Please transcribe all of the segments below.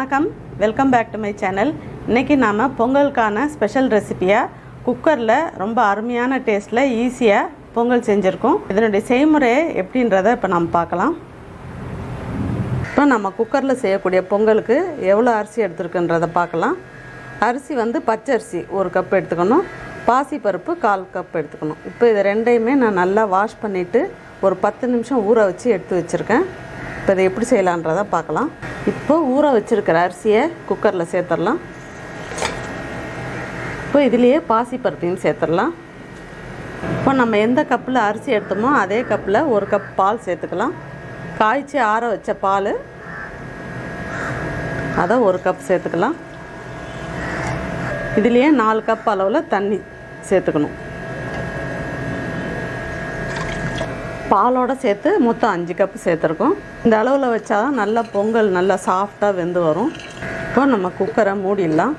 வணக்கம், welcome back to my channel. இன்றைக்கி நாம் பொங்கலுக்கான ஸ்பெஷல் ரெசிபியாக குக்கரில் ரொம்ப அருமையான டேஸ்ட்டில் ஈஸியாக பொங்கல் செஞ்சுருக்கோம். இதனுடைய செய்முறை எப்படின்றத இப்போ நம்ம பார்க்கலாம். இப்போ நம்ம குக்கரில் செய்யக்கூடிய பொங்கலுக்கு எவ்வளோ அரிசி எடுத்துருக்குன்றதை பார்க்கலாம். அரிசி வந்து பச்சரிசி 1 கப் எடுத்துக்கணும், பாசிப்பருப்பு 1/4 கப் எடுத்துக்கணும். இப்போ இது ரெண்டையுமே நான் நல்லா வாஷ் பண்ணிவிட்டு ஒரு 10 நிமிஷம் ஊற வச்சு எடுத்து வச்சுருக்கேன். இப்போ இதை எப்படி செய்யலான்றதை பார்க்கலாம். இப்போ ஊற வச்சுருக்கிற அரிசியை குக்கரில் சேர்த்துடலாம். இப்போ இதுலேயே பாசிப்பருப்பையும் சேர்த்துடலாம். இப்போ நம்ம எந்த கப்பில் அரிசி எடுத்தோமோ அதே கப்பில் 1 கப் பால் சேர்த்துக்கலாம். காய்ச்சி ஆற வச்ச பால் அதை 1 கப் சேர்த்துக்கலாம். இதுலேயே 4 கப் அளவில் தண்ணி சேர்த்துக்கணும். பாலோடு சேர்த்து மொத்தம் 5 கப் சேர்த்துருக்கோம். இந்த அளவில் வச்சா தான் நல்லா பொங்கல் நல்லா சாஃப்டாக வெந்து வரும். இப்போ நம்ம குக்கரை மூடிடலாம்.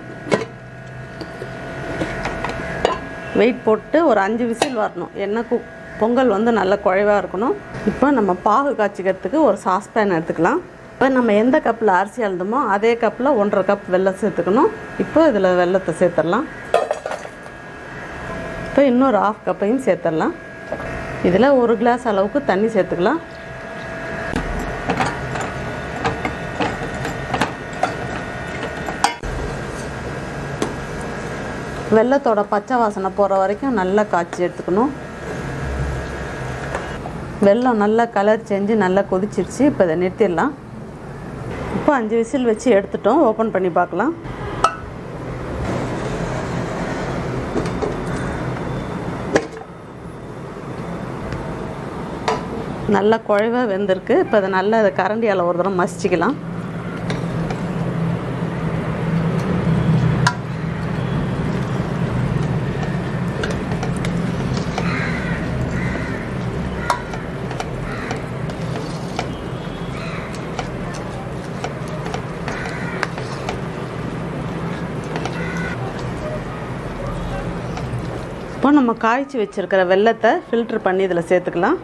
வெயிட் போட்டு ஒரு 5 விசில் வரணும். ஏன்னா பொங்கல் வந்து நல்லா குழைவாக இருக்கணும். இப்போ நம்ம பாகு காய்ச்சிக்கிறதுக்கு ஒரு சாஸ்பேன் எடுத்துக்கலாம். இப்போ நம்ம எந்த கப்பில் அரிசி அழுந்தோமோ அதே கப்பில் 1.5 கப் வெல்லம் சேர்த்துக்கணும். இப்போ இதில் வெல்லத்தை சேர்த்துடலாம். இப்போ இன்னொரு 1/2 கப்பையும் சேர்த்துடலாம். இதில் 1 கிளாஸ் அளவுக்கு தண்ணி சேர்த்துக்கலாம். வெல்லத்தோட பச்சை வாசனை போகிற வரைக்கும் நல்லா காய்ச்சி எடுத்துக்கணும். வெல்லம் நல்லா கலர் செஞ்சு நல்லா கொதிச்சிருச்சு. இப்போ இதை நிறுத்திடலாம். இப்போ 5 விசில் வச்சு எடுத்துட்டோம். ஓப்பன் பண்ணி பார்க்கலாம். நல்லா குழைவாக வெந்திருக்கு. இப்போ அதை நல்லா அதை கரண்டியால் ஒரு தடவை மசிச்சிக்கலாம். இப்போ நம்ம காய்ச்சி வச்சுருக்கிற வெல்லத்தை ஃபில்ட்ரு பண்ணி இதில் சேர்த்துக்கலாம்.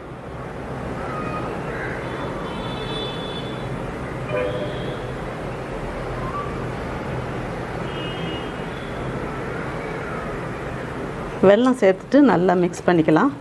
வெல்லம் சேர்த்துட்டு நல்லா மிக்ஸ் பண்ணிக்கலாம்.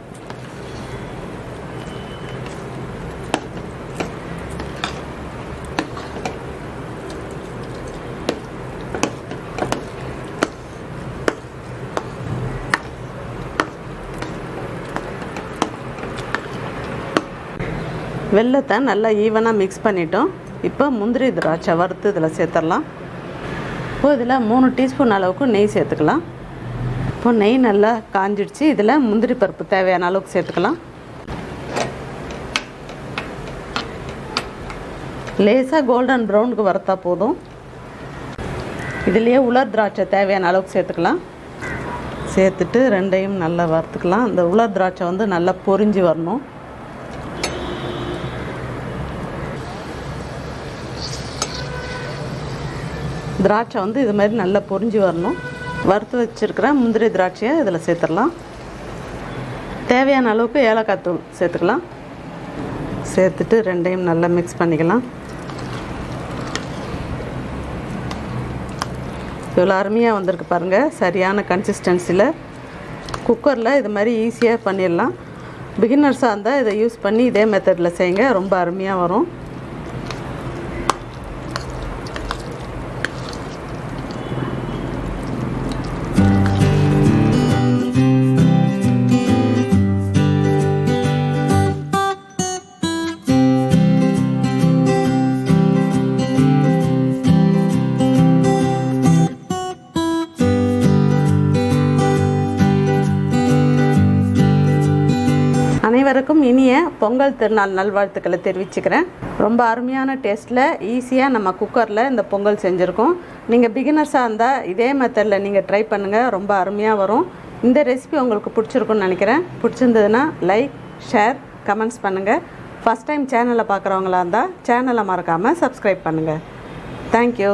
வெல்லத்தை நல்லா ஈவனாக மிக்ஸ் பண்ணிட்டோம். இப்போ முந்திரி திராட்சை வறுத்து இதில் சேர்த்துடலாம். இப்போ இதில் 3 டீஸ்பூன் அளவுக்கு நெய் சேர்த்துக்கலாம். இப்போ நெய் நல்லா காஞ்சிடுச்சு. இதில் முந்திரி பருப்பு தேவையான அளவுக்கு சேர்த்துக்கலாம். லேசாக கோல்டன் ப்ரௌனுக்கு வறுத்தா போதும். இதுலேயே உலர் திராட்சை தேவையான அளவுக்கு சேர்த்துக்கலாம். சேர்த்துட்டு ரெண்டையும் நல்லா வறுத்துக்கலாம். அந்த உலர் திராட்சை வந்து நல்லா பொரிஞ்சு வரணும். திராட்சை வந்து இது மாதிரி நல்லா பொரிஞ்சு வரணும். வறுத்து வச்சுருக்கிற முந்திரி திராட்சையை இதில் சேர்த்துடலாம். தேவையான அளவுக்கு ஏலக்காய் தூள் சேர்த்துக்கலாம். சேர்த்துட்டு ரெண்டையும் நல்லா மிக்ஸ் பண்ணிக்கலாம். இவ்வளோ அருமையாக வந்திருக்கு பாருங்கள். சரியான கன்சிஸ்டன்சியில் குக்கரில் இது மாதிரி ஈஸியாக பண்ணிடலாம். பிகினர்ஸாக இருந்தால் இதை யூஸ் பண்ணி இதே மெத்தடில் செய்யுங்க. ரொம்ப அருமையாக வரும். அனைவருக்கும் இனிய பொங்கல் திருநாள் நல்வாழ்த்துக்களை தெரிவிச்சுக்கிறேன். ரொம்ப அருமையான டேஸ்ட்டில் ஈஸியாக நம்ம குக்கரில் இந்த பொங்கல் செஞ்சுருக்கோம். நீங்கள் பிகினர்ஸாக இருந்தால் இதே மெத்தடில் நீங்கள் ட்ரை பண்ணுங்கள். ரொம்ப அருமையாக வரும். இந்த ரெசிபி உங்களுக்கு பிடிச்சிருக்குன்னு நினைக்கிறேன். பிடிச்சிருந்ததுன்னா லைக், ஷேர், கமெண்ட்ஸ் பண்ணுங்கள். ஃபஸ்ட் டைம் சேனலை பார்க்குறவங்களா இருந்தால் சேனலை மறக்காமல் சப்ஸ்கிரைப் பண்ணுங்கள். தேங்க்யூ.